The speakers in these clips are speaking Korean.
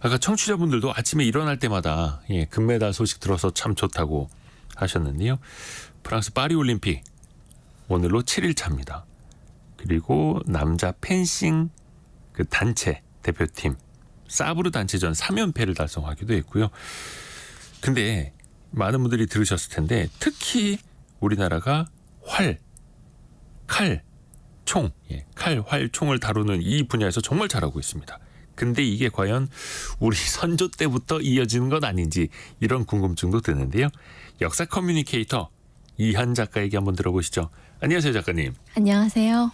아까 청취자분들도 아침에 일어날 때마다 금메달 소식 들어서 참 좋다고 하셨는데요. 프랑스 파리 올림픽 오늘로 7일차입니다. 그리고 남자 펜싱 그 단체 대표팀 사브르 단체전 3연패를 달성하기도 했고요. 근데 많은 분들이 들으셨을 텐데 특히 우리나라가 활, 칼, 총, 칼, 활, 총을 다루는 이 분야에서 정말 잘하고 있습니다. 근데 이게 과연 우리 선조 때부터 이어지는 건 아닌지 이런 궁금증도 드는데요. 역사 커뮤니케이터 이한 작가에게 한번 들어보시죠. 안녕하세요, 작가님. 안녕하세요.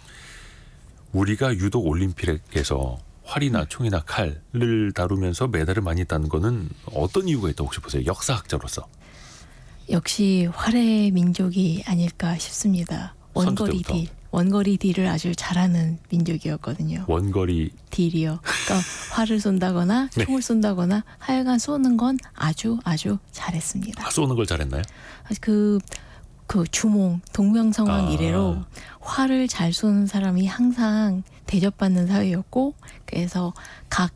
우리가 유독 올림픽에서 활이나 총이나 칼을 다루면서 메달을 많이 딴 거는 어떤 이유가 있다고 혹시 보세요? 역사학자로서. 역시 활의 민족이 아닐까 싶습니다. 원거리 딜을 아주 잘하는 민족이었거든요. 원거리 딜이요. 그러니까 활을 쏜다거나 네. 총을 쏜다거나 하여간 쏘는 건 아주 잘했습니다. 쏘는 걸 잘했나요? 그 주몽 동명성왕 이래로 활을 잘 쏘는 사람이 항상 대접받는 사회였고, 그래서 각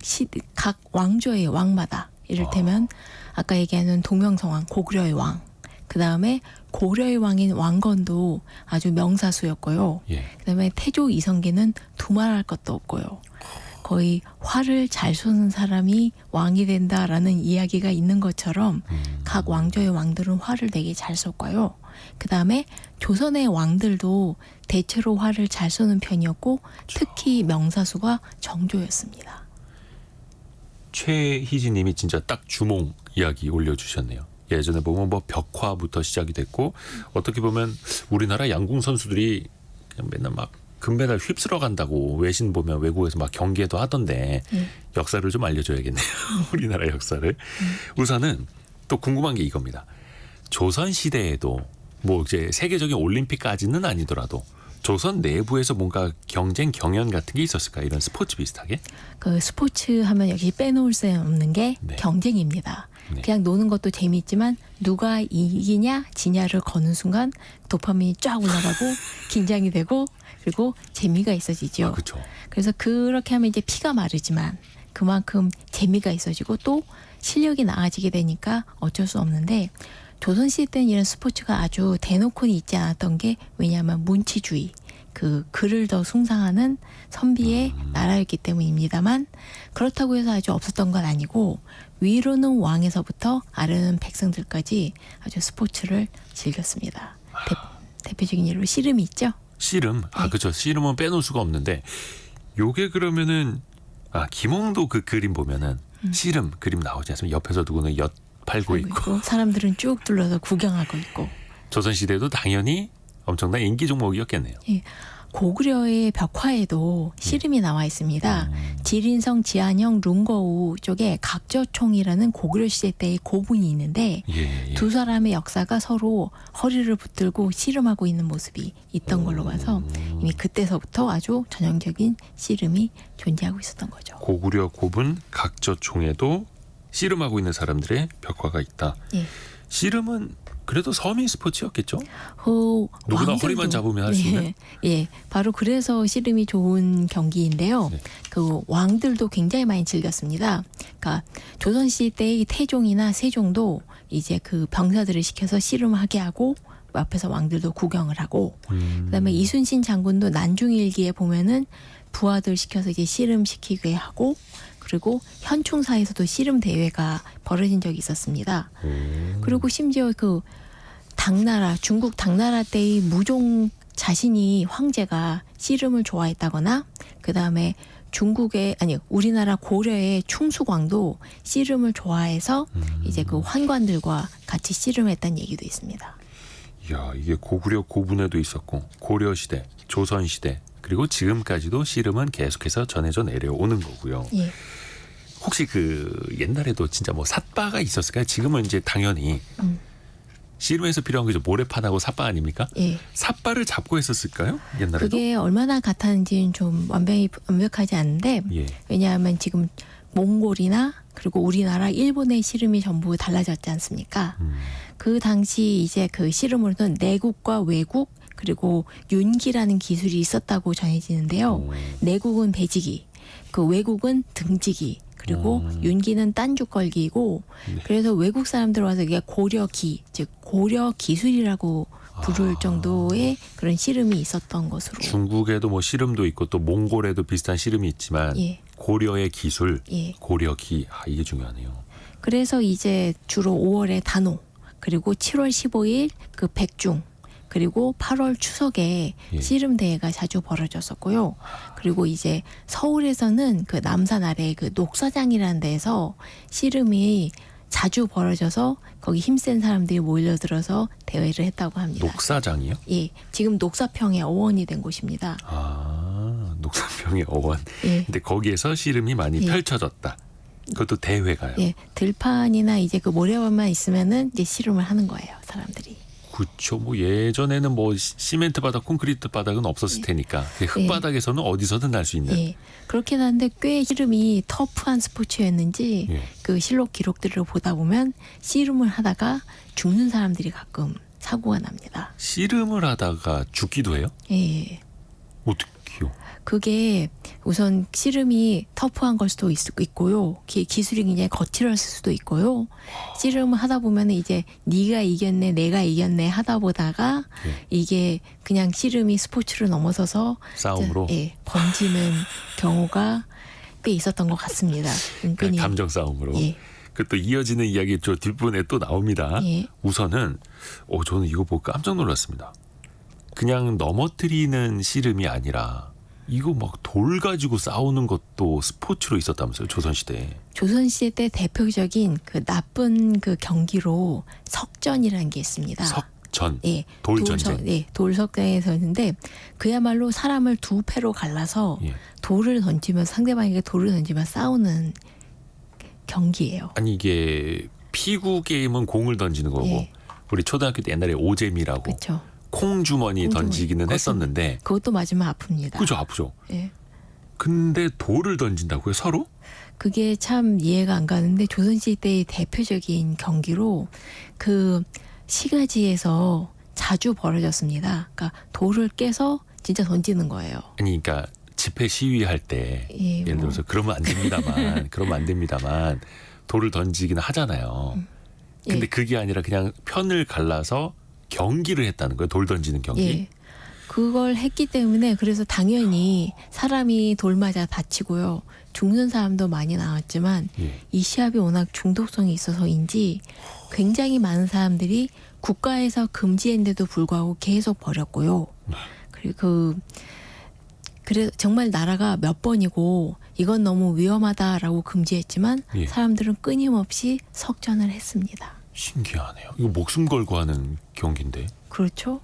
왕조의 왕마다 이를테면 아까 얘기하는 동명성왕 고구려의 왕, 그 다음에 고려의 왕인 왕건도 아주 명사수였고요. 그 다음에 태조 이성계는 두말할 것도 없고요. 거의 활을 잘 쏘는 사람이 왕이 된다라는 이야기가 있는 것처럼 각 왕조의 왕들은 활을 되게 잘 쏘고요. 그 다음에 조선의 왕들도 대체로 활을 잘 쏘는 편이었고 특히 명사수가 정조였습니다. 최희진 님이 진짜 딱 주몽 이야기 올려주셨네요. 예전에 보면 뭐 벽화부터 시작이 됐고 어떻게 보면 우리나라 양궁 선수들이 그냥 맨날 막 금메달 휩쓸어 간다고 외신 보면 외국에서 막 경기에도 하던데 역사를 좀 알려줘야겠네요. 우리나라 역사를. 우선은 또 궁금한 게 이겁니다. 조선 시대에도 뭐 이제 세계적인 올림픽까지는 아니더라도 조선 내부에서 뭔가 경쟁 경연 같은 게 있었을까요? 이런 스포츠 비슷하게? 그 스포츠 하면 역시 빼놓을 수 없는 게 경쟁입니다. 그냥 노는 것도 재미있지만 누가 이기냐 지냐를 거는 순간 도파민이 쫙 올라가고 긴장이 되고 그리고 재미가 있어지죠. 그렇죠. 그래서 그렇게 하면 이제 피가 마르지만 그만큼 재미가 있어지고 또 실력이 나아지게 되니까 어쩔 수 없는데 조선시대 때는 이런 스포츠가 아주 대놓고는 있지 않았던 게 왜냐하면 문치주의, 그 글을 더 숭상하는 선비의 나라였기 때문입니다만 그렇다고 해서 아주 없었던 건 아니고 위로는 왕에서부터 아래는 백성들까지 아주 스포츠를 즐겼습니다. 대표적인 예로 씨름이 있죠. 씨름? 그렇죠. 씨름은 빼놓을 수가 없는데 요게 그러면은 김홍도 그 그림 보면은 씨름 그림 나오지 않습니까? 옆에서 누구는 엿 팔고 있고 사람들은 쭉 둘러서 구경하고 있고. 조선시대도 당연히 엄청난 인기 종목이었겠네요. 예. 고구려의 벽화에도 씨름이 나와 있습니다. 지린성 지한형 룽거우 쪽에 각저총이라는 고구려 시대 때의 고분이 있는데 두 사람의 역사가 서로 허리를 붙들고 씨름하고 있는 모습이 있던 걸로 봐서 이미 그때서부터 아주 전형적인 씨름이 존재하고 있었던 거죠. 고구려 고분 각저총에도 씨름하고 있는 사람들의 벽화가 있다. 씨름은 그래도 서민 스포츠였겠죠? 누구나 허리만 잡으면 할 수 있는? 바로 그래서 씨름이 좋은 경기인데요. 그 왕들도 굉장히 많이 즐겼습니다. 그러니까 조선시대 때의 태종이나 세종도 이제 그 병사들을 시켜서 씨름하게 하고 앞에서 왕들도 구경을 하고 그다음에 이순신 장군도 난중일기에 보면은 부하들 시켜서 이제 씨름시키게 하고 그리고 현충사에서도 씨름 대회가 벌어진 적이 있었습니다. 그리고 심지어 그 당나라, 중국 당나라 때의 무종 자신이 황제가 씨름을 좋아했다거나 그 다음에 우리나라 고려의 충수광도 씨름을 좋아해서 이제 그 환관들과 같이 씨름했다는 얘기도 있습니다. 이야, 이게 고구려 고분에도 있었고 고려 시대, 조선 시대 그리고 지금까지도 씨름은 계속해서 전해져 내려오는 거고요. 혹시 그 옛날에도 진짜 뭐 삿바가 있었을까요? 지금은 이제 당연히 씨름에서 필요한 게 모래판하고 삿바 아닙니까? 삿바를 잡고 했었을까요? 옛날에도? 그게 얼마나 같았는지는 좀 완벽하지 않은데 왜냐하면 지금 몽골이나 그리고 우리나라, 일본의 씨름이 전부 달라졌지 않습니까? 그 당시 이제 그 씨름으로는 내국과 외국 그리고 윤기라는 기술이 있었다고 전해지는데요. 내국은 배지기, 그 외국은 등지기, 그리고 윤기는 딴죽걸기이고 네. 그래서 외국 사람들 와서 이게 고려기, 즉 고려 기술이라고 부를 정도의 그런 씨름이 있었던 것으로. 중국에도 뭐 씨름도 있고 또 몽골에도 비슷한 씨름이 있지만 예. 고려의 기술, 예. 고려기 이게 중요하네요. 그래서 이제 주로 5월에 단오, 그리고 7월 15일 그 백중, 그리고 8월 추석에 예. 씨름 대회가 자주 벌어졌었고요. 그리고 이제 서울에서는 그 남산 아래 그 녹사장이라는 데서 씨름이 자주 벌어져서 거기 힘센 사람들이 몰려들어서 대회를 했다고 합니다. 녹사장이요? 예, 지금 녹사평의 어원이 된 곳입니다. 녹사평의 어원. 예. 근데 거기에서 씨름이 많이 예. 펼쳐졌다. 그것도 대회가요. 예, 들판이나 이제 그 모래밭만 있으면은 이제 씨름을 하는 거예요, 사람들이. 그렇죠. 뭐 예전에는 뭐 시멘트 바닥, 콘크리트 바닥은 없었을 테니까 흙바닥에서는 어디서든 할 수 있는. 예. 그렇긴 한데 꽤 씨름이 터프한 스포츠였는지 예. 그 실록 기록들을 보다 보면 씨름을 하다가 죽는 사람들이 가끔 사고가 납니다. 씨름을 하다가 죽기도 해요? 예. 어떻게요? 그게 우선 씨름이 터프한 걸 수도 있고요. 기술이 굉장히 거칠었을 수도 있고요. 씨름을 하다 보면 이제 네가 이겼네, 내가 이겼네 하다 보다가 예. 이게 그냥 씨름이 스포츠로 넘어서서 싸움으로? 예, 번지는 경우가 꽤 있었던 것 같습니다. 은근히. 감정 싸움으로. 예. 그 또 이어지는 이야기 저 뒷부분에 또 나옵니다. 예. 우선은 저는 이거 보고 깜짝 놀랐습니다. 그냥 넘어뜨리는 씨름이 아니라 이거 막 돌 가지고 싸우는 것도 스포츠로 있었다면서요, 조선시대에. 조선시대 때 대표적인 그 나쁜 그 경기로 석전이라는 게 있습니다. 석전, 예, 돌전쟁. 예, 돌석전에서 있는데 그야말로 사람을 두 패로 갈라서 예. 돌을 던지면 상대방에게 돌을 던지면 싸우는 경기예요. 아니 이게 피구 게임은 공을 던지는 거고 예. 우리 초등학교 때 옛날에 오잼이라고 그렇죠. 콩주머니 던지기는 그것도- 했었는데 그것도 맞으면 아픕니다. 그죠, 아프죠. 예. 근데 돌을 던진다고요, 서로? 그게 참 이해가 안 가는데 조선시대 때의 대표적인 경기로 그 시가지에서 자주 벌어졌습니다. 그러니까 돌을 깨서 진짜 던지는 거예요. 아니 그러니까 집회 시위할 때 예, 예를 뭐. 들어서 그러면 안 됩니다만 그러면 안 됩니다만 돌을 던지기는 하잖아요. 근데 예. 그게 아니라 그냥 편을 갈라서 경기를 했다는 거예요. 돌 던지는 경기. 예. 그걸 했기 때문에 그래서 당연히 사람이 돌 맞아 다치고요. 죽는 사람도 많이 나왔지만 예. 이 시합이 워낙 중독성이 있어서인지 굉장히 많은 사람들이 국가에서 금지했는데도 불구하고 계속 벌였고요. 그리고 그래 정말 나라가 몇 번이고 이건 너무 위험하다라고 금지했지만 예. 사람들은 끊임없이 석전을 했습니다. 신기하네요. 이거 목숨 걸고 하는 경기인데. 그렇죠?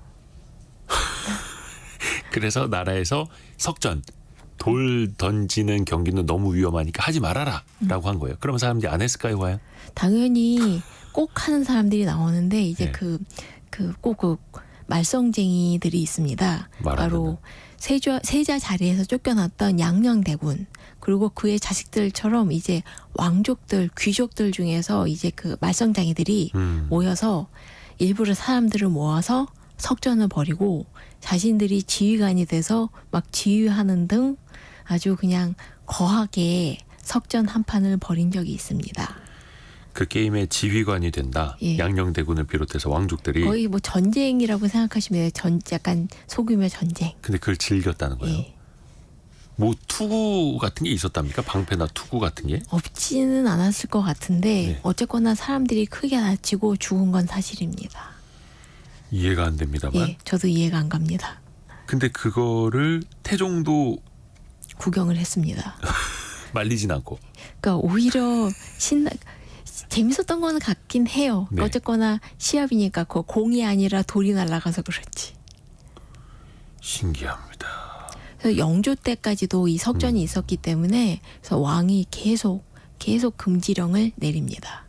그래서 나라에서 석전 돌 던지는 경기는 너무 위험하니까 하지 말아라라고 한 거예요. 그러면 사람들이 안 했을까요, 과연? 당연히 꼭 하는 사람들이 나오는데 이제 네. 꼭 그 말썽쟁이들이 있습니다. 말하면은? 바로 세자 자리에서 쫓겨났던 양녕대군 그리고 그의 자식들처럼 이제 왕족들 귀족들 중에서 이제 그 말썽쟁이들이 모여서 일부러 사람들을 모아서 석전을 벌이고 자신들이 지휘관이 돼서 막 지휘하는 등 아주 그냥 거하게 석전 한 판을 벌인 적이 있습니다. 그 게임의 지휘관이 된다. 예. 양녕대군을 비롯해서 왕족들이. 거의 뭐 전쟁이라고 생각하시면 돼요. 약간 소규모 전쟁. 근데 그걸 즐겼다는 거예요. 예. 뭐 투구 같은 게 있었답니까? 방패나 투구 같은 게? 없지는 않았을 것 같은데 네. 어쨌거나 사람들이 크게 다치고 죽은 건 사실입니다. 이해가 안 됩니다만. 예, 저도 이해가 안 갑니다. 근데 그거를 태종도 구경을 했습니다. 말리진 않고. 그러니까 오히려 재밌었던 거는 같긴 해요. 네. 어쨌거나 시합이니까 그 공이 아니라 돌이 날아가서 그렇지. 신기합니다. 그래서 영조 때까지도 이 석전이 있었기 때문에 그래서 왕이 계속 금지령을 내립니다.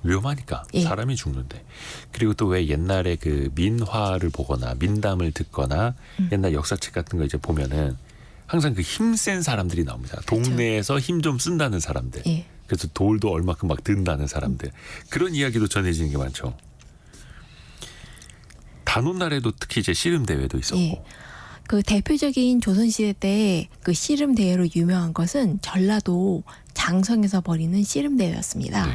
위험하니까 예. 사람이 죽는데. 그리고 또 왜 옛날에 그 민화를 보거나 민담을 듣거나 옛날 역사책 같은 거 이제 보면은 항상 그 힘센 사람들이 나옵니다. 동네에서 힘 좀 쓴다는 사람들. 예. 그래서 돌도 얼마큼 막 든다는 사람들. 그런 이야기도 전해지는 게 많죠. 단오날에도 특히 이제 씨름 대회도 있었고. 예. 그 대표적인 조선시대 때 그 씨름 대회로 유명한 것은 전라도 장성에서 벌이는 씨름 대회였습니다. 네.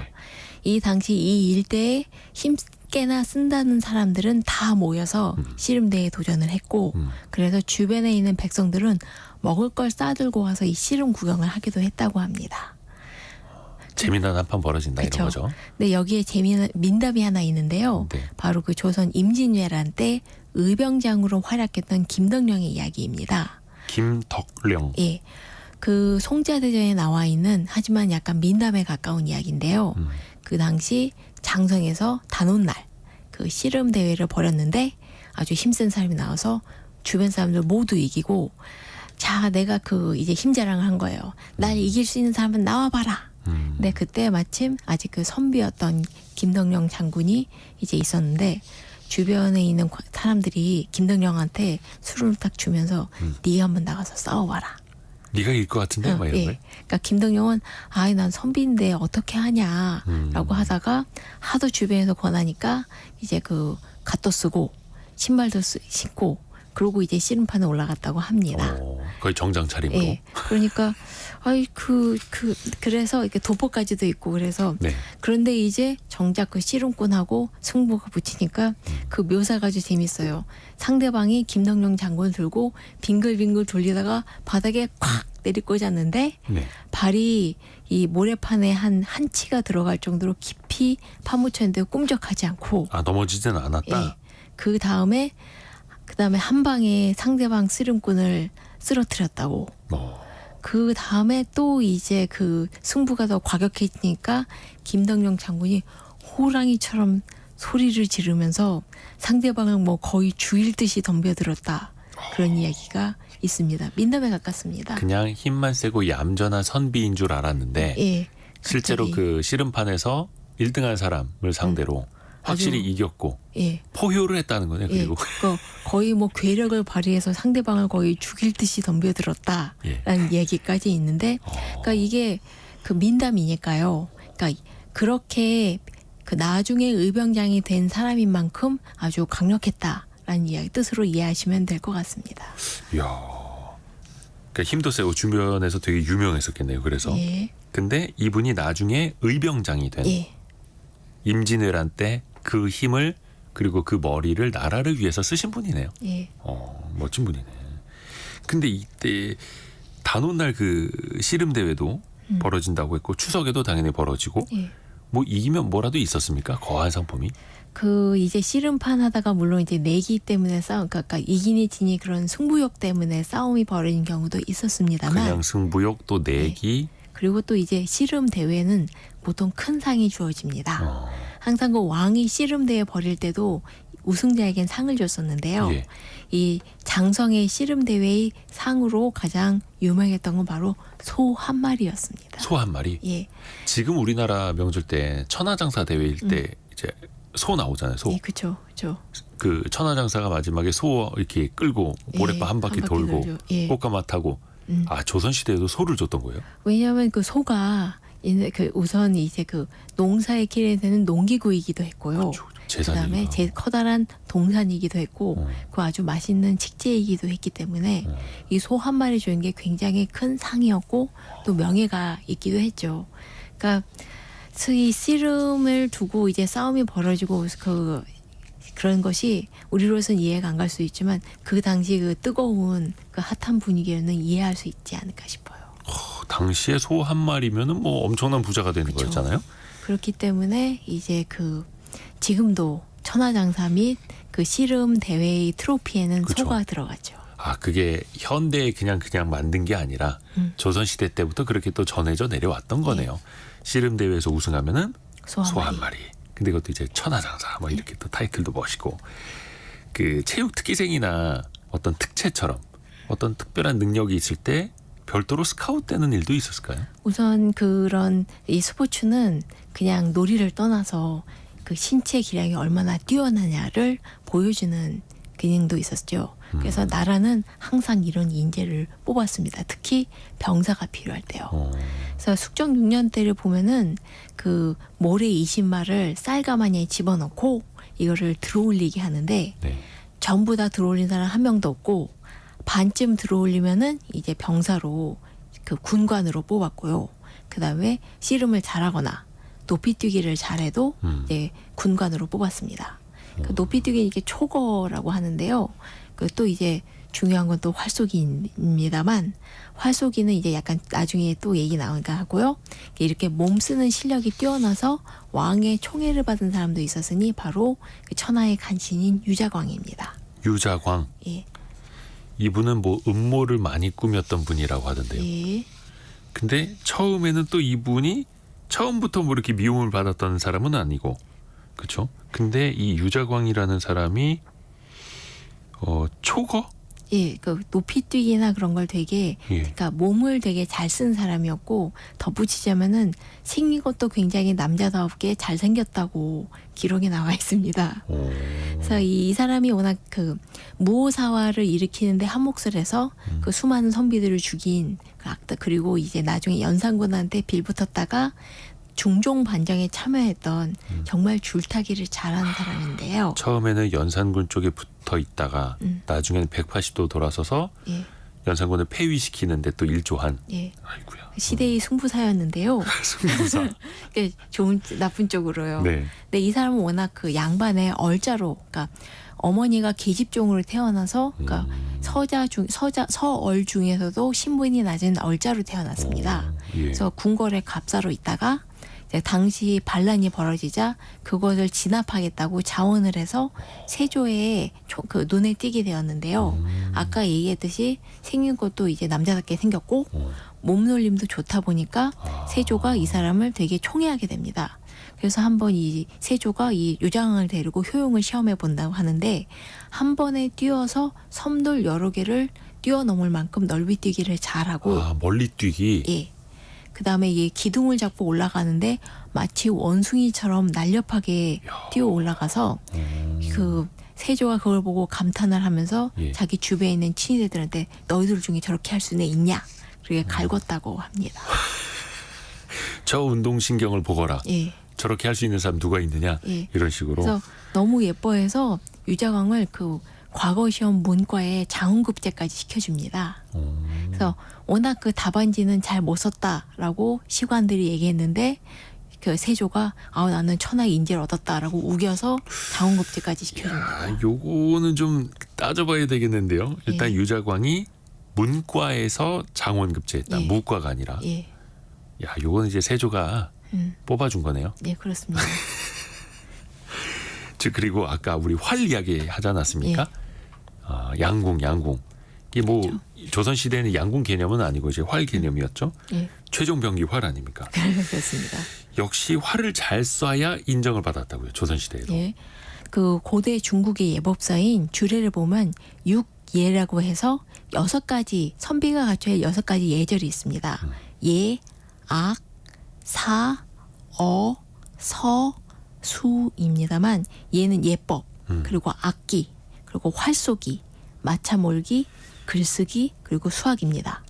이 당시 이 일대에 힘께나 쓴다는 사람들은 다 모여서 씨름 대회에 도전을 했고 그래서 주변에 있는 백성들은 먹을 걸 싸들고 와서 이 씨름 구경을 하기도 했다고 합니다. 재미난 한판 벌어진다 그쵸. 이런 거죠. 근데 여기에 재미난 민담이 하나 있는데요. 네. 바로 그 조선 임진왜란 때 의병장으로 활약했던 김덕령의 이야기입니다. 김덕령. 예. 그 송자대전에 나와 있는 하지만 약간 민담에 가까운 이야기인데요. 그 당시 장성에서 단오날 그 씨름 대회를 벌였는데 아주 힘센 사람이 나와서 주변 사람들 모두 이기고 자 내가 그 이제 힘자랑을 한 거예요. 날 이길 수 있는 사람은 나와봐라. 근데 그때 마침 아직 그 선비였던 김덕령 장군이 이제 있었는데 주변에 있는 사람들이 김덕령한테 술을 딱 주면서 네가 한번 나가서 싸워봐라. 네가 이길 것 같은데 막 이런 예. 거예요. 그러니까 김덕령은 아이 난 선비인데 어떻게 하냐라고 하다가 하도 주변에서 권하니까 이제 그 갓도 쓰고 신발도 신고 그러고 이제 씨름판에 올라갔다고 합니다. 거의 정장 차림으로. 예. 그러니까 아이 그래서 이렇게 도포까지도 있고 그래서 네. 그런데 이제 정작 그 씨름꾼하고 승부가 붙이니까 그 묘사가 아주 재밌어요. 상대방이 김덕령 장군을 들고 빙글빙글 돌리다가 바닥에 콱 내리꽂았는데 네. 발이 이 모래판에 한 치가 들어갈 정도로 깊이 파묻혔는데 꿈쩍하지 않고 아 넘어지지는 않았다. 예. 그다음에 한 방에 상대방 씨름꾼을 쓰러뜨렸다고. 그 다음에 또 이제 그 승부가 더 과격해지니까 김덕령 장군이 호랑이처럼 소리를 지르면서 상대방을 뭐 거의 죽일 듯이 덤벼들었다. 그런 이야기가 있습니다. 민담에 가깝습니다. 그냥 힘만 세고 얌전한 선비인 줄 알았는데 예, 실제로 갑자기. 그 씨름판에서 1등한 사람을 상대로 확실히 아주- 이겼고 예. 포효를 했다는 거네요. 예, 그리고 거의 뭐 괴력을 발휘해서 상대방을 거의 죽일 듯이 덤벼들었다라는 예. 이야기까지 있는데, 그러니까 이게 그 민담이니까요. 그러니까 그렇게 그 나중에 의병장이 된 사람인 만큼 아주 강력했다라는 이야기 뜻으로 이해하시면 될 것 같습니다. 이야. 그러니까 힘도 세고 주변에서 되게 유명했었겠네요. 그래서 예, 근데 이분이 나중에 의병장이 된 예, 임진왜란 때 그 힘을 그리고 그 머리를 나라를 위해서 쓰신 분이네요. 예. 멋진 분이네. 근데 이때 단오날 그 씨름 대회도 벌어진다고 했고 추석에도 당연히 벌어지고 예. 뭐 이기면 뭐라도 있었습니까? 거한 상품이? 그 이제 씨름판 하다가 물론 이제 내기 때문에 그러니까 이기니 지니 그런 승부욕 때문에 싸움이 벌어진 경우도 있었습니다만 그냥 승부욕 또 내기. 그리고 또 이제 씨름 대회는 보통 큰 상이 주어집니다. 항상 그 왕이 씨름 대회 벌일 때도 우승자에겐 상을 줬었는데요. 예. 이 장성의 씨름 대회의 상으로 가장 유명했던 건 바로 소 한 마리였습니다. 소 한 마리. 예, 지금 우리나라 명절 때 천하장사 대회일 때 이제 소 나오잖아요. 소. 예, 그렇죠, 그렇죠. 그 천하장사가 마지막에 소 이렇게 끌고 모래바 한 바퀴 돌고 돌죠. 예. 꽃가마 타고 아 조선 시대에도 소를 줬던 거예요? 왜냐하면 그 소가 그 우선 이제 그 농사의 길에 되는 농기구이기도 했고요. 그다음에 커다란 동산이기도 했고 그 아주 맛있는 식재이기도 했기 때문에 이 소 한 마리 주는 게 굉장히 큰 상이었고 또 명예가 있기도 했죠. 그러니까 이 씨름을 두고 이제 싸움이 벌어지고 그런 것이 우리로서는 이해가 안 갈 수 있지만 그 당시 그 뜨거운 그 핫한 분위기에는 이해할 수 있지 않을까 싶어요. 당시에 소 한 마리면은 뭐 엄청난 부자가 되는 그쵸. 거였잖아요. 그렇기 때문에 이제 그 지금도 천하장사 및 그 씨름 대회의 트로피에는 그쵸. 소가 들어가죠. 아 그게 현대에 그냥 만든 게 아니라 조선 시대 때부터 그렇게 또 전해져 내려왔던 거네요. 씨름 대회에서 우승하면은 소 소 한 한 마리. 마리. 근데 그것도 이제 천하장사 뭐 이렇게 또 타이틀도 멋있고 그 체육 특기생이나 어떤 특채처럼 어떤 특별한 능력이 있을 때 별도로 스카웃되는 일도 있었을까요? 우선 그런 이 스포츠는 그냥 놀이를 떠나서 그 신체 기량이 얼마나 뛰어나냐를 보여주는 기능도 있었죠. 그래서 나라는 항상 이런 인재를 뽑았습니다. 특히 병사가 필요할 때요. 그래서 숙종 6년 때를 보면은 그 모래 20마를 쌀가마니에 집어넣고 이거를 들어올리게 하는데 네. 전부 다 들어올린 사람 한 명도 없고 반쯤 들어올리면은 이제 병사로 그 군관으로 뽑았고요. 그다음에 씨름을 잘하거나 높이뛰기를 잘해도 이제 군관으로 뽑았습니다. 그 높이뛰기 이게 초거라고 하는데요. 그 또 이제 중요한 건 또 활쏘기입니다만 활쏘기는 이제 약간 나중에 또 얘기 나오니까 하고요. 이렇게 몸 쓰는 실력이 뛰어나서 왕의 총애를 받은 사람도 있었으니 바로 그 천하의 간신인 유자광입니다. 유자광. 예. 이분은 뭐 음모를 많이 꾸몄던 분이라고 하던데요. 예. 근데 처음에는 또 이분이 처음부터 뭐 이렇게 미움을 받았던 사람은 아니고, 그렇죠? 근데 이 유자광이라는 사람이 초거? 예, 그 높이뛰기나 그런 걸 되게, 예. 그러니까 몸을 되게 잘 쓴 사람이었고, 덧붙이자면은 생긴 것도 굉장히 남자다웠게 잘 생겼다고 기록에 나와 있습니다. 그래서 이 사람이 워낙 그 무오사화를 일으키는데 한몫을 해서 그 수많은 선비들을 죽인 그 악다, 그리고 이제 나중에 연산군한테 빌붙었다가 중종 반정에 참여했던 정말 줄타기를 잘하는 사람인데요. 처음에는 연산군 쪽에 붙어 있다가 나중에는 180도 돌아서서 예, 연산군을 폐위시키는데 또 일조한. 예. 아이고야. 시대의 승부사였는데요. 승부사. 좋은 나쁜 쪽으로요. 네. 근데 이 사람은 워낙 그 양반의 얼자로, 그러니까 어머니가 계집종으로 태어나서, 그러니까 서얼 중에서도 신분이 낮은 얼자로 태어났습니다. 예. 그래서 궁궐의 갑사로 있다가 이제 당시 반란이 벌어지자 그것을 진압하겠다고 자원을 해서 세조의 그 눈에 띄게 되었는데요. 아까 얘기했듯이 생긴 것도 이제 남자답게 생겼고 몸놀림도 좋다 보니까 세조가 이 사람을 되게 총애하게 됩니다. 그래서 한번 이 세조가 이 유자광을 데리고 효용을 시험해 본다고 하는데 한 번에 뛰어서 섬돌 여러 개를 뛰어넘을 만큼 넓이 뛰기를 잘하고 멀리 뛰기. 예. 그다음에 이 기둥을 잡고 올라가는데 마치 원숭이처럼 날렵하게 뛰어 올라가서 그 세조가 그걸 보고 감탄을 하면서 예. 자기 주변에 있는 친위대들한테 너희들 중에 저렇게 할 수는 있냐? 그렇게 갈궜다고 합니다. 저 운동신경을 보거라. 예. 저렇게 할 수 있는 사람 누가 있느냐. 예. 이런 식으로. 그래서 너무 예뻐해서 유자광을 그 과거 시험 문과에 장훈급제까지 시켜줍니다. 그래서 워낙 그 답안지는 잘 못 썼다라고 시관들이 얘기했는데 그 세조가 나는 천하의 인재를 얻었다라고 우겨서 장훈급제까지 시켜줍니다. 요거는 좀 따져봐야 되겠는데요. 일단 예. 유자광이 문과에서 장원급제했다. 예. 무과가 아니라. 예, 야, 요거는 이제 세조가 뽑아준 거네요. 네 그렇습니다. 즉 그리고 아까 우리 활 이야기 하지 않았습니까? 양궁. 이게 뭐 그렇죠. 조선 시대에는 양궁 개념은 아니고 이제 활 개념이었죠. 예, 최종병기 활 아닙니까? 그렇습니다. 역시 활을 잘 쏴야 인정을 받았다고요. 조선 시대에도. 예, 그 고대 중국의 예법서인 주례를 보면 육예라고 해서 6가지 선비가 갖춰야 할 6가지 예절이 있습니다. 예, 악, 사, 어, 서, 수입니다만 예는 예법, 그리고 악기, 그리고 활쏘기, 마차 몰기, 글쓰기, 그리고 수학입니다.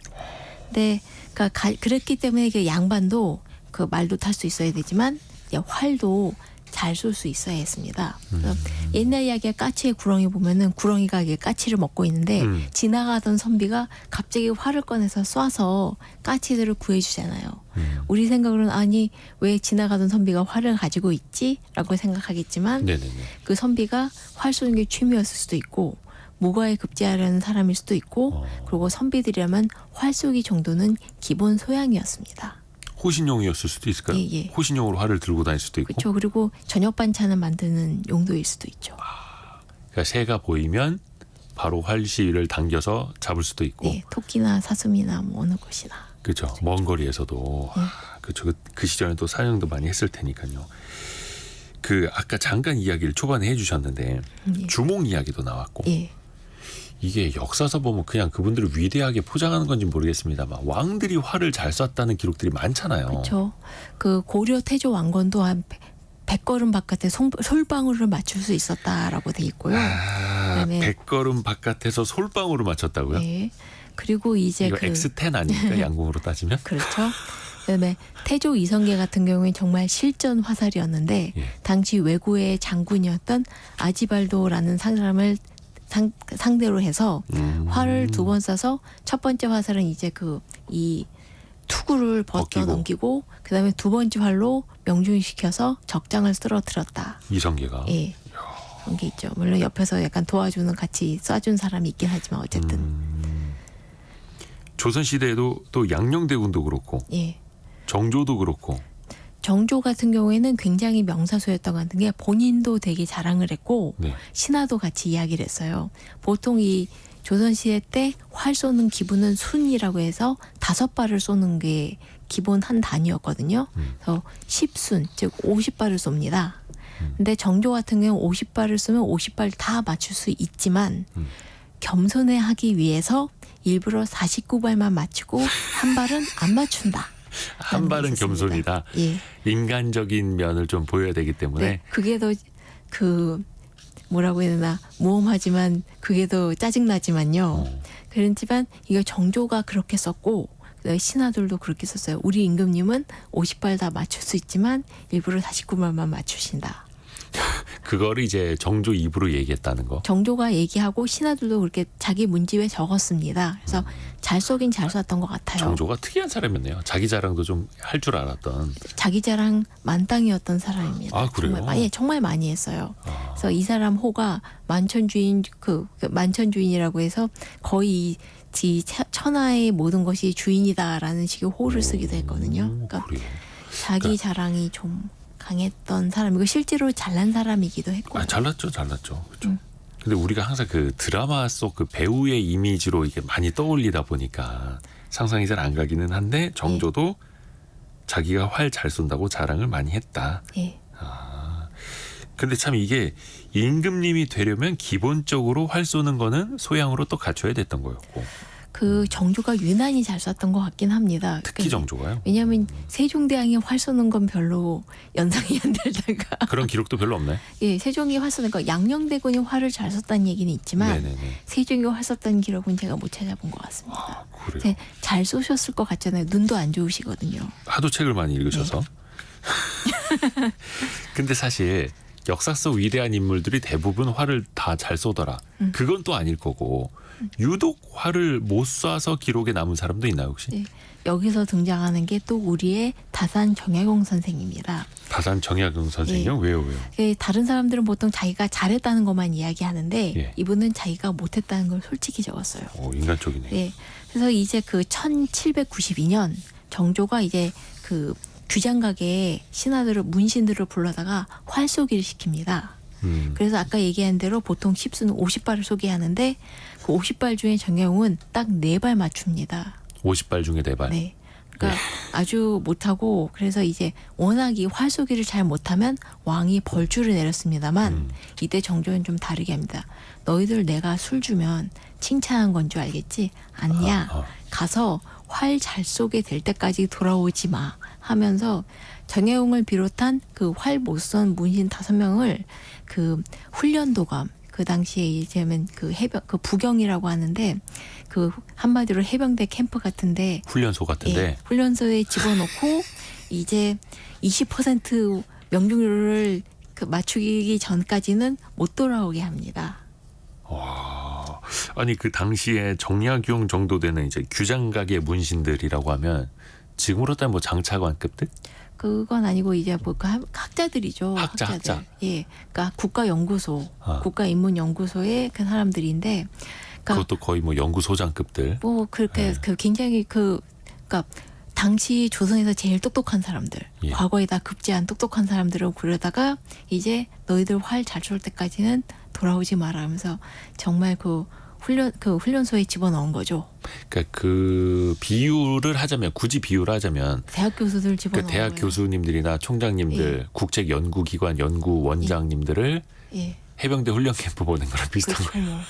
네, 그러니까 그렇기 때문에 그 양반도 그 말도 탈 수 있어야 되지만 활도 잘 쏠 수 있어야 했습니다. 옛날 이야기에 까치의 구렁이 보면은 구렁이가 이게 까치를 먹고 있는데 지나가던 선비가 갑자기 활을 꺼내서 쏴서 까치들을 구해주잖아요. 우리 생각으로는 아니 왜 지나가던 선비가 활을 가지고 있지라고 생각하겠지만 네네네. 그 선비가 활 쏘는 게 취미였을 수도 있고 무과에 급제하려는 사람일 수도 있고 그리고 선비들이라면 활 쏘기 정도는 기본 소양이었습니다. 호신용이었을 수도 있을까요? 예, 예. 호신용으로 활을 들고 다닐 수도 있고. 그렇죠. 그리고 저녁 반찬을 만드는 용도일 수도 있죠. 그러니까 새가 보이면 바로 활시를 당겨서 잡을 수도 있고. 네, 토끼나 사슴이나 뭐 어느 곳이나. 그렇죠. 먼 거리에서도. 그렇죠. 그 시절에 또 사냥도 많이 했을 테니까요. 그 아까 잠깐 이야기를 초반에 해주셨는데 예. 주몽 이야기도 나왔고. 예. 이게 역사서 보면 그냥 그분들을 위대하게 포장하는 건지 모르겠습니다만 왕들이 활을 잘 쐈다는 기록들이 많잖아요. 그렇죠. 그 고려 태조 왕건도 한 100걸음 바깥에 솔방울을 맞출 수 있었다라고 돼 있고요. 그다음에 100걸음 바깥에서 솔방울을 맞췄다고요? 네. 그리고 이제 이거 X10 아닙니까? 양궁으로 따지면? 그렇죠. 그다음에 태조 이성계 같은 경우에 정말 실전 화살이었는데 예. 당시 외구의 장군이었던 아지발도라는 사람을 상대로 해서 활을 2번 쏴서 첫 번째 화살은 이제 이 투구를 벗겨 넘기고 그다음에 2번째 활로 명중시켜서 적장을 쓰러뜨렸다. 이성계가. 예. 그런 게 있죠. 물론 옆에서 약간 도와주는 같이 쏴준 사람이 있긴 하지만 어쨌든. 조선 시대에도 또 양녕대군도 그렇고 예. 정조도 그렇고 정조 같은 경우에는 굉장히 명사수였다고 하는 게 본인도 되게 자랑을 했고 네. 신하도 같이 이야기를 했어요. 보통 이 조선시대 때 활 쏘는 기분은 순이라고 해서 5발을 쏘는 게 기본 한 단위였거든요. 그래서 10순 즉 50발을 쏩니다. 근데 정조 같은 경우는 50발을 쏘면 50발 다 맞출 수 있지만 겸손해 하기 위해서 일부러 49발만 맞추고 한 발은 안 맞춘다. 한 발은 겸손이다. 예. 인간적인 면을 좀 보여야 되기 때문에 네, 그게 더 뭐라고 해야 되나 모험하지만 그게 더 짜증나지만요. 그렇지만 이거 정조가 그렇게 썼고 그다음에 신하들도 그렇게 썼어요. 우리 임금님은 50발 다 맞출 수 있지만 일부러 49발만 맞추신다. 그거를 이제 정조 입으로 얘기했다는 거. 정조가 얘기하고 신하들도 그렇게 자기 문집에 적었습니다. 그래서 잘 쏘긴 잘 쐈던 것 같아요. 정조가 특이한 사람이었네요. 자기 자랑도 좀 할 줄 알았던. 자기 자랑 만땅이었던 사람입니다. 아, 그래요? 정말 많이 했어요. 그래서 이 사람 호가 만천주인 만천주인이라고 해서 거의 이 천하의 모든 것이 주인이다라는 식의 호를 쓰기도 했거든요. 그러니까 그래요. 자기 자랑이 좀 강했던 사람이고 실제로 잘난 사람이기도 했고. 잘났죠. 그렇죠. 근데 우리가 항상 그 드라마 속 그 배우의 이미지로 이게 많이 떠올리다 보니까 상상이 잘 안 가기는 한데 정조도 자기가 활 잘 쏜다고 자랑을 많이 했다. 예. 근데 참 이게 임금님이 되려면 기본적으로 활 쏘는 거는 소양으로 또 갖춰야 됐던 거였고. 그 정조가 유난히 잘 쐈던 것 같긴 합니다. 특히 정조가요? 왜냐하면 세종대왕이 활 쏘는 건 별로 연상이 안 되다가 그런 기록도 별로 없네. 예, 세종이 활 쏘는 거 양녕대군이 활을 잘 쐈다는 얘기는 있지만 네네네. 세종이 활 쐈다는 기록은 제가 못 찾아본 것 같습니다. 그래요. 네, 잘 쏘셨을 것 같잖아요. 눈도 안 좋으시거든요. 하도 책을 많이 읽으셔서. 근데 사실 역사 속 위대한 인물들이 대부분 활을 다 잘 쏘더라. 그건 또 아닐 거고 유독 활을 못 쏴서 기록에 남은 사람도 있나요 혹시? 네, 여기서 등장하는 게 또 우리의 다산 정약용 선생입니다. 다산 정약용 선생이요? 왜요? 다른 사람들은 보통 자기가 잘했다는 것만 이야기하는데 예. 이분은 자기가 못했다는 걸 솔직히 적었어요. 인간적이네. 네, 그래서 이제 1792년 정조가 이제 규장각에 신하들을 문신들을 불러다가 활 쏘기를 시킵니다. 그래서 아까 얘기한 대로 보통 10수는 50발을 쏘게 하는데 그 50발 중에 정약용은 딱 4발 맞춥니다. 50발 중에 4발. 네. 그러니까 아주 못하고 그래서 이제 워낙 이 활 쏘기를 잘 못하면 왕이 벌주를 내렸습니다만 이때 정조는 좀 다르게 합니다. 너희들 내가 술 주면 칭찬한 건 줄 알겠지? 아니야. 가서 활 잘 쏘게 될 때까지 돌아오지 마 하면서 정약용을 비롯한 그 활 못 쏜 문신 5명을 그 훈련도감 그 당시에 이제는 그 부경이라고 하는데 그 한마디로 해병대 캠프 같은데 훈련소 같은데. 예, 훈련소에 집어넣고 이제 20% 명중률을 맞추기 전까지는 못 돌아오게 합니다. 와, 아니 그 당시에 정약용 정도 되는 이제 규장각의 문신들이라고 하면 지금으로 따면 뭐 장차관급들? 그건 아니고 이제 뭐 학자들이죠. 학자. 예, 그러니까 국가연구소, 국가인문연구소의 그 사람들인데, 그러니까 그것도 거의 뭐 연구소장급들. 뭐 그렇게 굉장히 그러니까 당시 조선에서 제일 똑똑한 사람들, 과거에 다 급제한 똑똑한 사람들을 고려다가 이제 너희들 활 잘 쏠 때까지는 돌아오지 마라 하면서 정말 훈련소에 집어넣은 거죠. 그러니까 그 비유를 하자면 굳이 비유를 하자면 대학 교수들 집어넣은 그 대학 거예요. 교수님들이나 총장님들, 국책연구기관 연구원장님들을 해병대 훈련 캠프 보낸 거랑 비슷한 그렇죠. 거예요.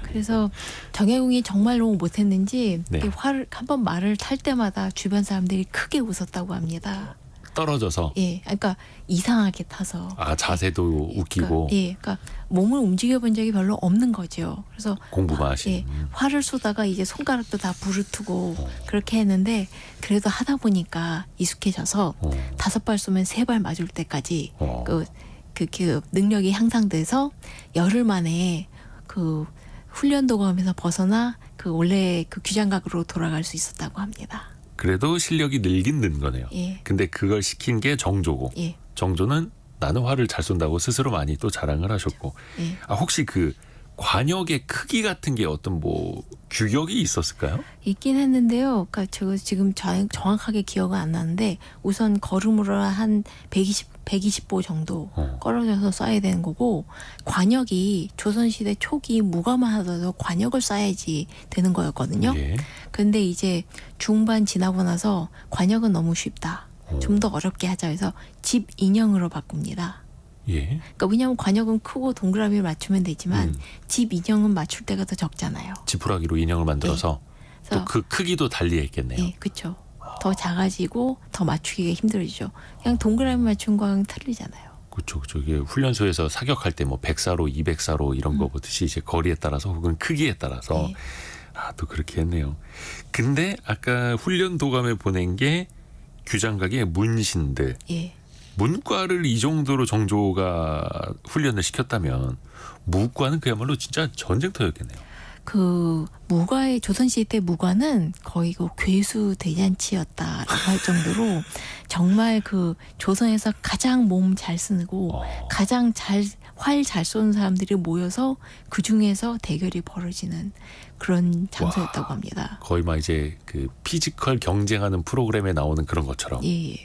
그래서 정약용이 정말 너무 못했는지 네. 활을 한번 말을 탈 때마다 주변 사람들이 크게 웃었다고 합니다. 떨어져서. 예, 그러니까 이상하게 타서. 자세도 웃기고. 그러니까 몸을 움직여 본 적이 별로 없는 거죠. 그래서 공부만 하시는. 활을 쏘다가 이제 손가락도 다 부르트고 그렇게 했는데 그래도 하다 보니까 익숙해져서 5발 쏘면 3발 맞을 때까지 그 능력이 향상돼서 열흘 만에 그 훈련 도감에서 벗어나 그 원래 그 규장각으로 돌아갈 수 있었다고 합니다. 그래도 실력이 늘긴 는 거네요. 예. 근데 그걸 시킨 게 정조고 예. 정조는 나는 활을 잘 쏜다고 스스로 많이 또 자랑을 하셨고 예. 혹시 그 관역의 크기 같은 게 어떤 뭐 규격이 있었을까요? 있긴 했는데요. 그러니까 저 지금 정확하게 기억은 안 나는데 우선 걸음으로 한 120보 정도 걸어져서 쏴야 되는 거고 관역이 조선시대 초기 무가만 하더라도 관역을 쏴야지 되는 거였거든요. 예. 그런데 이제 중반 지나고 나서 관역은 너무 쉽다. 좀 더 어렵게 하자 해서 집 인형으로 바꿉니다. 예. 그러니까 왜냐하면 관역은 크고 동그라미를 맞추면 되지만 집 인형은 맞출 때가 더 적잖아요. 지푸라기로 인형을 만들어서 또 그 크기도 달리했겠네요. 예, 그렇죠. 더 작아지고 더 맞추기가 힘들어지죠. 그냥 동그라미 맞춘 거랑 틀리잖아요. 그렇죠. 이게 훈련소에서 사격할 때 뭐 100사로, 200사로 이런 거 보듯이 이제 거리에 따라서 혹은 크기에 따라서 예. 또 그렇게 했네요. 근데 아까 훈련 도감에 보낸 게 규장각의 문신들. 예. 문과를 이 정도로 정조가 훈련을 시켰다면 무과는 그야말로 진짜 전쟁터였겠네요. 그 무과의 조선시대 무과는 거의 그 괴수 대잔치였다라고 할 정도로 정말 그 조선에서 가장 몸 잘 쓰고 가장 활 잘 쏘는 사람들이 모여서 그 중에서 대결이 벌어지는 그런 장소였다고 합니다. 거의 막 이제 그 피지컬 경쟁하는 프로그램에 나오는 그런 것처럼. 예.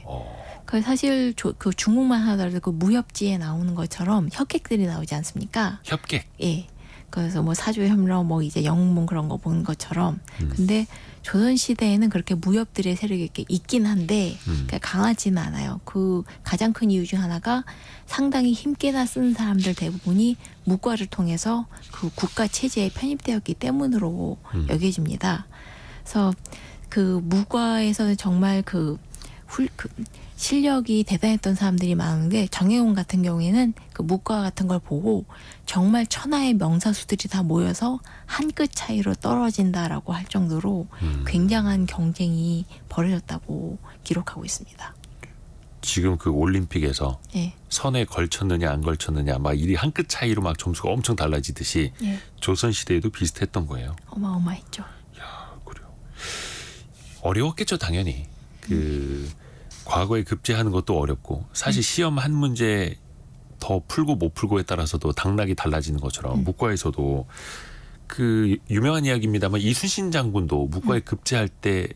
그 사실 그 중국만 하더라도 그 무협지에 나오는 것처럼 협객들이 나오지 않습니까? 협객. 예. 그래서 뭐 사주협력 뭐 이제 영웅문 그런 거 보는 것처럼. 근데 조선 시대에는 그렇게 무협들의 세력이 이렇게 있긴 한데 강하지는 않아요. 그 가장 큰 이유 중 하나가 상당히 힘께나 쓴 사람들 대부분이 무과를 통해서 그 국가 체제에 편입되었기 때문으로 여겨집니다. 그래서 그 무과에서는 정말 그 실력이 대단했던 사람들이 많은데 정혜원 같은 경우에는 그 무과 같은 걸 보고 정말 천하의 명사수들이 다 모여서 한 끗 차이로 떨어진다라고 할 정도로 굉장한 경쟁이 벌어졌다고 기록하고 있습니다. 지금 그 올림픽에서 예. 선에 걸쳤느냐 안 걸쳤느냐 막 일이 한 끗 차이로 막 점수가 엄청 달라지듯이 예. 조선 시대에도 비슷했던 거예요. 어마어마했죠. 야, 그래요. 어려웠겠죠, 당연히. 그 과거에 급제하는 것도 어렵고 사실 시험 한 문제 더 풀고 못 풀고에 따라서도 당락이 달라지는 것처럼 무과에서도 그 유명한 이야기입니다만 이순신 장군도 무과에 급제할 때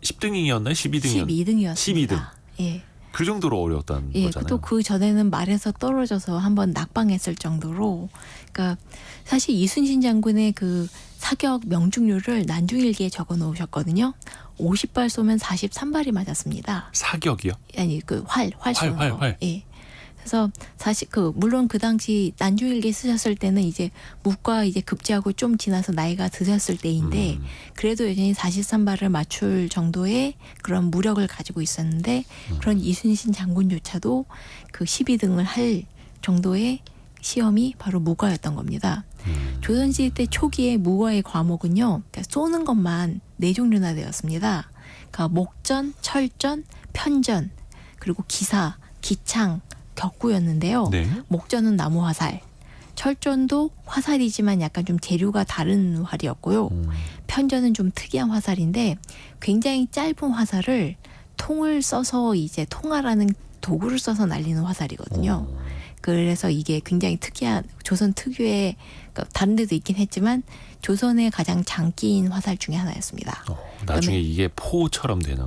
10등이었나요? 12등이었나요? 12등이었습니다. 12등. 예. 그 정도로 어려웠다는 예, 거잖아요. 또 그 전에는 말에서 떨어져서 한번 낙방했을 정도로, 그러니까 사실 이순신 장군의 그 사격 명중률을 난중일기에 적어 놓으셨거든요. 50발 쏘면 43발이 맞았습니다. 사격이요? 아니 그 활 쏘는 거. 활. 예. 그래서 사실 그 물론 그 당시 난중일기 쓰셨을 때는 이제 무과 이제 급제하고 좀 지나서 나이가 드셨을 때인데 그래도 여전히 43발을 맞출 정도의 그런 무력을 가지고 있었는데 그런 이순신 장군조차도 그 12등을 할 정도의 시험이 바로 무과였던 겁니다. 조선시대 초기에 무과의 과목은요, 그러니까 쏘는 것만 4종류나 되었습니다. 그러니까 목전, 철전, 편전, 그리고 기사, 기창, 격구였는데요. 네. 목전은 나무 화살, 철전도 화살이지만 약간 좀 재료가 다른 활이었고요. 편전은 좀 특이한 화살인데 굉장히 짧은 화살을 통을 써서 이제 통화라는 도구를 써서 날리는 화살이거든요. 그래서 이게 굉장히 특이한 조선 특유의, 그러니까 다른 데도 있긴 했지만 조선의 가장 장기인 화살 중에 하나였습니다. 나중에 이게 포처럼 되는.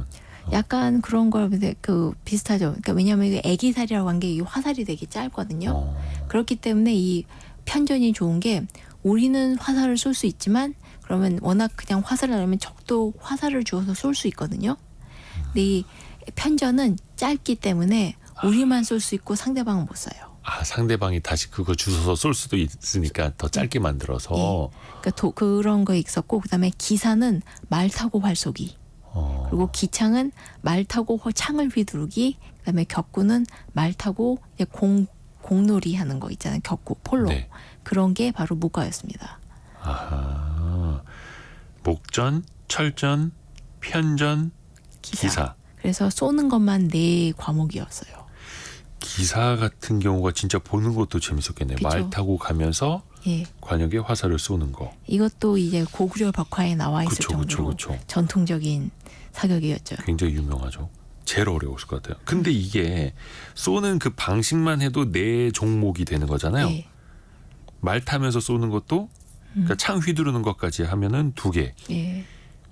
약간 그런 걸 그 비슷하죠. 그러니까 왜냐하면 이게 애기살이라고 한 게 이 화살이 되게 짧거든요. 그렇기 때문에 이 편전이 좋은 게 우리는 화살을 쏠 수 있지만 그러면 워낙 그냥 화살을 날리면 적도 화살을 주어서 쏠 수 있거든요. 근데 이 편전은 짧기 때문에 우리만 쏠 수 있고 상대방은 못 쏴요. 상대방이 다시 그거 주워서 쏠 수도 있으니까 더 짧게 만들어서. 예. 그러니까 그런 거 있었고 그다음에 기사는 말 타고 활 쏘기. 그리고 기창은 말 타고 창을 휘두르기. 그다음에 격구는 말 타고 이제 공놀이 하는 거 있잖아요. 격구, 폴로. 네. 그런 게 바로 무과였습니다. 아하. 목전, 철전, 편전, 기사. 그래서 쏘는 것만 4과목이었어요. 기사 같은 경우가 진짜 보는 것도 재밌었겠네요. 그쵸. 말 타고 가면서 예. 관역에 화살을 쏘는 거. 이것도 이제 고구려 벽화에 나와 있을 정도로 그쵸. 전통적인 사격이었죠. 굉장히 유명하죠. 제일 어려웠을 것 같아요. 근데 이게 쏘는 그 방식만 해도 네 종목이 되는 거잖아요. 예. 말 타면서 쏘는 것도 그러니까 창 휘두르는 것까지 하면은 2개. 예.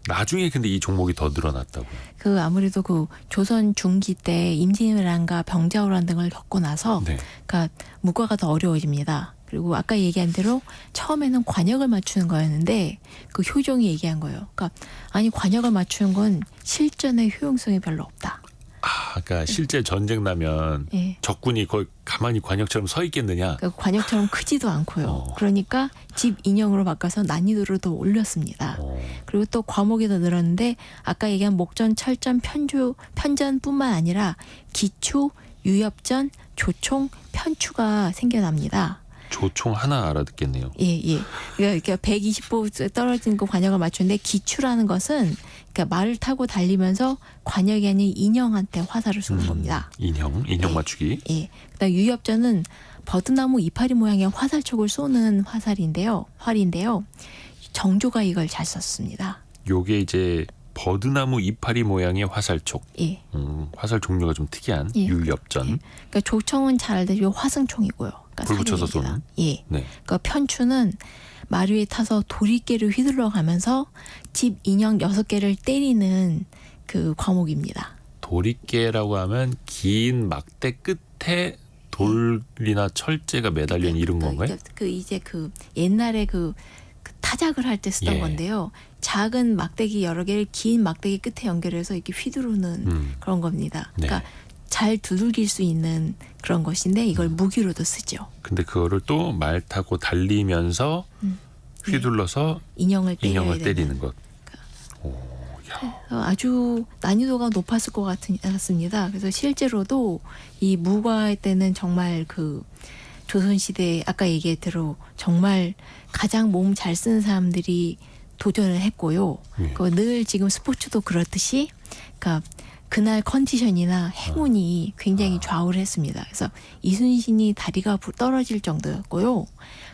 나중에 근데 이 종목이 더 늘어났다고. 그 아무래도 그 조선 중기 때 임진왜란과 병자호란 등을 겪고 나서 네. 그러니까 무과가 더 어려워집니다. 그리고 아까 얘기한 대로 처음에는 관역을 맞추는 거였는데 그 효종이 얘기한 거예요. 그러니까 아니 관역을 맞추는 건 실전의 효용성이 별로 없다. 아, 그러니까 실제 전쟁 나면 예. 적군이 거의 가만히 관역처럼 서 있겠느냐. 그러니까 관역처럼 크지도 않고요. 그러니까 집 인형으로 바꿔서 난이도를 더 올렸습니다. 그리고 또 과목이 더 늘었는데 아까 얘기한 목전, 철전, 편전뿐만 아니라 기추, 유협전, 조총, 편추가 생겨납니다. 조총 하나 알아듣겠네요. 예. 그러니까 120보 떨어진 그 관역을 맞추는데 기추라는 것은 그러니까 말을 타고 달리면서 관역이 아닌 인형한테 화살을 쏘는 겁니다. 인형 예. 맞추기. 예. 그다음 유협전은 버드나무 이파리 모양의 화살촉을 쏘는 활인데요. 정조가 이걸 잘 썼습니다. 요게 이제 버드나무 이파리 모양의 화살촉. 예. 화살 종류가 좀 특이한 예. 유협전. 예. 그러니까 조총은 잘 알다시피 화승총이고요. 그러니까 불 붙여서 사격입니다. 쏘는. 예. 네. 그러니까 편추는 말 위에 타서 도리깨를 휘둘러 가면서 집 인형 6개를 때리는 그 과목입니다. 도리깨라고 하면 긴 막대 끝에 돌이나 철제가 매달려 있는 이런 건가요? 그 이제 그 옛날에 그 타작을 할 때 쓰던 예. 건데요. 작은 막대기 여러 개를 긴 막대기 끝에 연결해서 이렇게 휘두르는 그런 겁니다. 네. 그러니까 잘 두들길 수 있는 그런 것인데 이걸 무기로도 쓰죠. 근데 그거를 또 말 타고 달리면서 휘둘러서 인형을 인형을 때려야 되는. 때리는 것. 아주 난이도가 높았을 것 같습니다. 그래서 실제로도 이 무과 때는 정말 그 조선시대 아까 얘기했대로 정말 가장 몸 잘 쓰는 사람들이 도전을 했고요. 예. 늘 지금 스포츠도 그렇듯이 그러니까 그날 컨디션이나 행운이 굉장히 좌우를 했습니다. 그래서 이순신이 다리가 떨어질 정도였고요.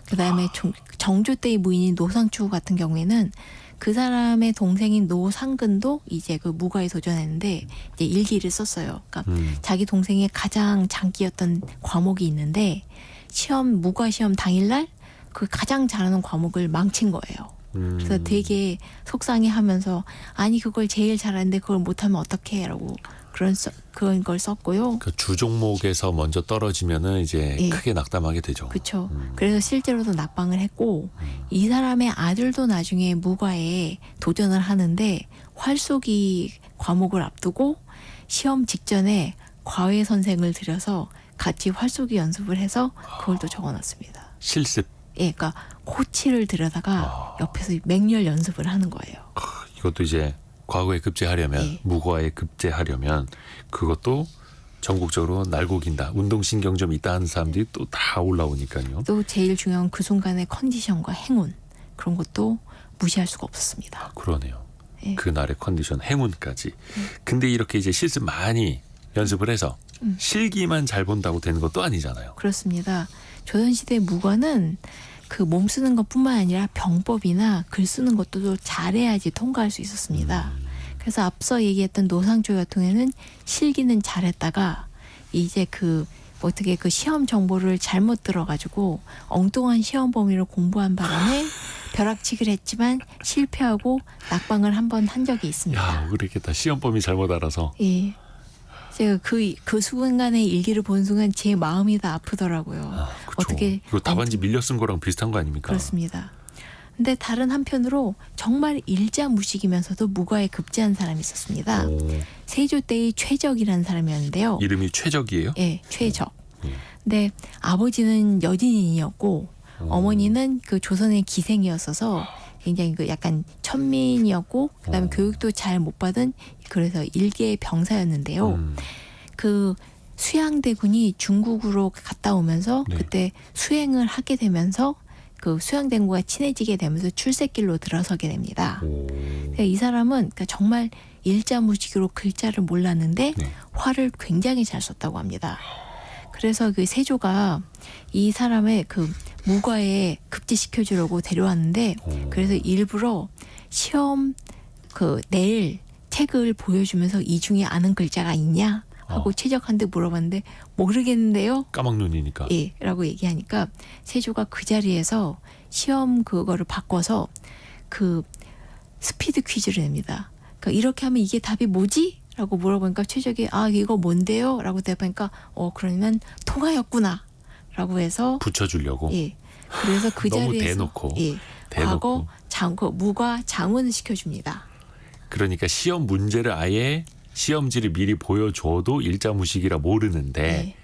그다음에 정조 때의 무인인 노상추 같은 경우에는 그 사람의 동생인 노상근도 이제 그 무과에 도전했는데 이제 일기를 썼어요. 그러니까 자기 동생의 가장 장기였던 과목이 있는데 무과 시험 당일날 그 가장 잘하는 과목을 망친 거예요. 그래서 되게 속상해하면서 아니 그걸 제일 잘하는데 그걸 못하면 어떡해?라고 그런 걸 썼고요. 그 주 종목에서 먼저 떨어지면은 이제 예. 크게 낙담하게 되죠. 그렇죠. 그래서 실제로도 낙방을 했고 이 사람의 아들도 나중에 무과에 도전을 하는데 활쏘기 과목을 앞두고 시험 직전에 과외 선생을 들여서 같이 활쏘기 연습을 해서 그걸 또 적어놨습니다. 실습. 예, 그러니까 코치를 들여다가 옆에서 맹렬 연습을 하는 거예요. 이것도 이제 과거에 급제하려면 예. 무과에 급제하려면 그것도 전국적으로 날고 긴다. 운동신경 좀 있다 하는 사람들이 또 다 올라오니까요. 또 제일 중요한 그 순간의 컨디션과 행운 그런 것도 무시할 수가 없었습니다. 그러네요. 예. 그날의 컨디션, 행운까지. 근데 이렇게 이제 실습 많이 연습을 해서 실기만 잘 본다고 되는 것도 아니잖아요. 그렇습니다. 조선시대 무과는 그 몸 쓰는 것뿐만 아니라 병법이나 글 쓰는 것도 잘해야지 통과할 수 있었습니다. 그래서 앞서 얘기했던 노상조 같은 경우에는 실기는 잘했다가 이제 어떻게 그 시험 정보를 잘못 들어가지고 엉뚱한 시험 범위를 공부한 바람에 벼락치기를 했지만 실패하고 낙방을 한 번 한 적이 있습니다. 야, 그렇겠다. 시험 범위 잘못 알아서. 예. 제가 그 순간의 일기를 본 순간 제 마음이 다 아프더라고요. 그쵸. 어떻게 이거 답안지 밀려 쓴 거랑 비슷한 거 아닙니까? 그렇습니다. 근데 다른 한편으로 정말 일자무식이면서도 무과에 급제한 사람이 있었습니다. 세조 때의 최적이라는 사람이었는데요. 이름이 최적이에요? 예, 최적. 근데 아버지는 여진인이었고 어머니는 그 조선의 기생이었어서 굉장히 그 약간 천민이었고 그다음에 교육도 잘 못 받은 그래서 일개 병사였는데요. 그 수양대군이 중국으로 갔다 오면서 네. 그때 수행을 하게 되면서 그 수양대군과 친해지게 되면서 출세길로 들어서게 됩니다. 그러니까 이 사람은 그러니까 정말 일자무식으로 글자를 몰랐는데 네. 화를 굉장히 잘 썼다고 합니다. 그래서 그 세조가 이 사람의 그 무과에 급제시켜 주려고 데려왔는데 오. 그래서 일부러 시험 그 내일 책을 보여주면서 이 중에 아는 글자가 있냐 하고 최적한테 물어봤는데 모르겠는데요. 까막눈이니까. 예, 라고 얘기하니까 세조가 그 자리에서 시험 그거를 바꿔서 그 스피드 퀴즈를 냅니다. 그러니까 이렇게 하면 이게 답이 뭐지? 라고 물어보니까 최적이 아 이거 뭔데요? 라고 대답하니까 그러면 통하였구나 라고 해서 붙여주려고. 예. 그래서 그 너무 자리에서 대놓고. 예. 대놓고. 과거 무과 장원을 시켜줍니다. 그러니까 시험 문제를 아예 시험지를 미리 보여줘도 일자무식이라 모르는데 네.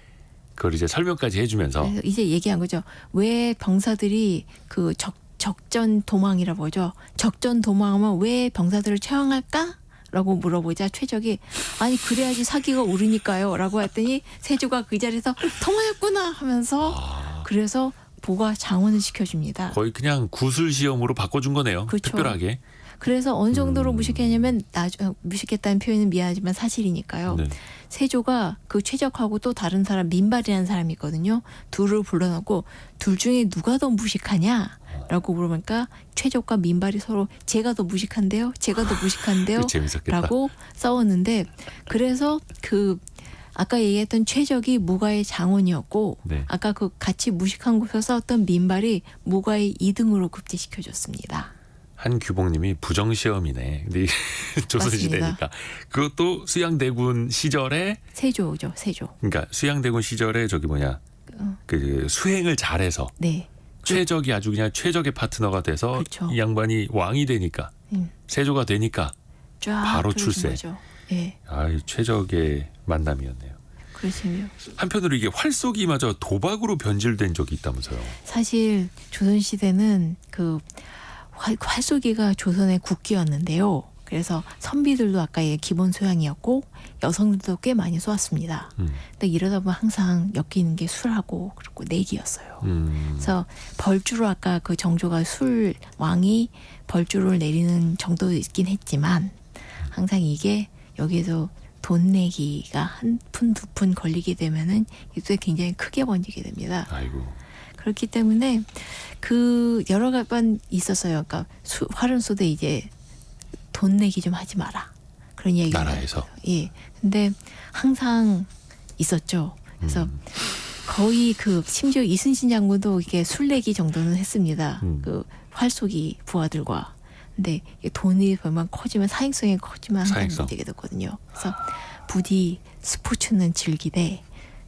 그걸 이제 설명까지 해주면서 그래서 이제 얘기한 거죠. 왜 병사들이 그 적전 도망이라고 하죠. 적전 도망하면 왜 병사들을 처형할까? 라고 물어보자 최적이 아니 그래야지 사기가 오르니까요. 라고 했더니 세조가 그 자리에서 통하였구나 하면서 그래서 보가 장원을 시켜줍니다. 거의 그냥 구술 시험으로 바꿔준 거네요. 그렇죠. 특별하게. 그래서 어느 정도로 무식했냐면 무식했다는 표현은 미안하지만 사실이니까요. 네. 세조가 그 최적하고 또 다른 사람 민발이라는 사람이 있거든요. 둘을 불러놓고 둘 중에 누가 더 무식하냐라고 물어보니까 최적과 민발이 서로 제가 더 무식한데요. 제가 더 무식한데요. 재밌었겠다. 라고 싸웠는데 그래서 그 아까 얘기했던 최적이 무과의 장원이었고 네. 아까 그 같이 무식한 곳에서 싸웠던 민발이 무과의 2등으로 급제시켜줬습니다. 한규봉님이 부정시험이네. 근데 이게 조선시대니까 그것도 수양대군 시절에 세조죠, 세조. 그러니까 수양대군 시절에 저기 뭐냐 그 수행을 잘해서 네. 최적이 아주 그냥 최적의 파트너가 돼서 그렇죠. 이 양반이 왕이 되니까 세조가 되니까 쫙 바로 들어준 출세. 거죠. 예, 아이 최적의 만남이었네요. 그렇군요. 한편으로 이게 활쏘기마저 도박으로 변질된 적이 있다면서요. 사실 조선 시대는 그 활쏘기가 조선의 국기였는데요. 그래서 선비들도 아까 기본 소양이었고 여성들도 꽤 많이 쏘았습니다. 근데 이러다 보면 항상 엮이는 게 술하고 그리고 내기였어요. 그래서 벌주로 아까 그 정조가 술 왕이 벌주를 내리는 정도 있긴 했지만 항상 이게 여기에서 돈 내기가 한 푼 두 푼 걸리게 되면은 이때 굉장히 크게 번지게 됩니다. 아이고. 그렇기 때문에 그 여러 번 있었어요. 그러니까 활은 쏘되 이제 돈 내기 좀 하지 마라. 그런 얘기가 나라에서. 예. 근데 항상 있었죠. 그래서 거의 그 심지어 이순신 장군도 이게 술 내기 정도는 했습니다. 그 활쏘기 부하들과. 근데 이게 돈이 얼마나 커지면 사행성이 커지면 항상 사행성. 문제가 됐거든요. 그래서 부디 스포츠는 즐기되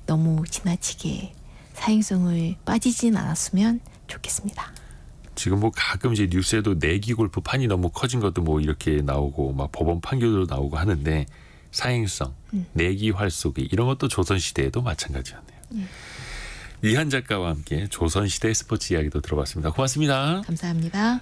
너무 지나치게 사행성을 빠지진 않았으면 좋겠습니다. 지금 뭐 가끔 이제 뉴스에도 내기 골프 판이 너무 커진 것도 뭐 이렇게 나오고 막 법원 판결도 나오고 하는데 사행성, 내기 활쏘기 이런 것도 조선시대에도 마찬가지였네요. 이한 작가와 함께 조선시대 스포츠 이야기도 들어봤습니다. 고맙습니다. 감사합니다.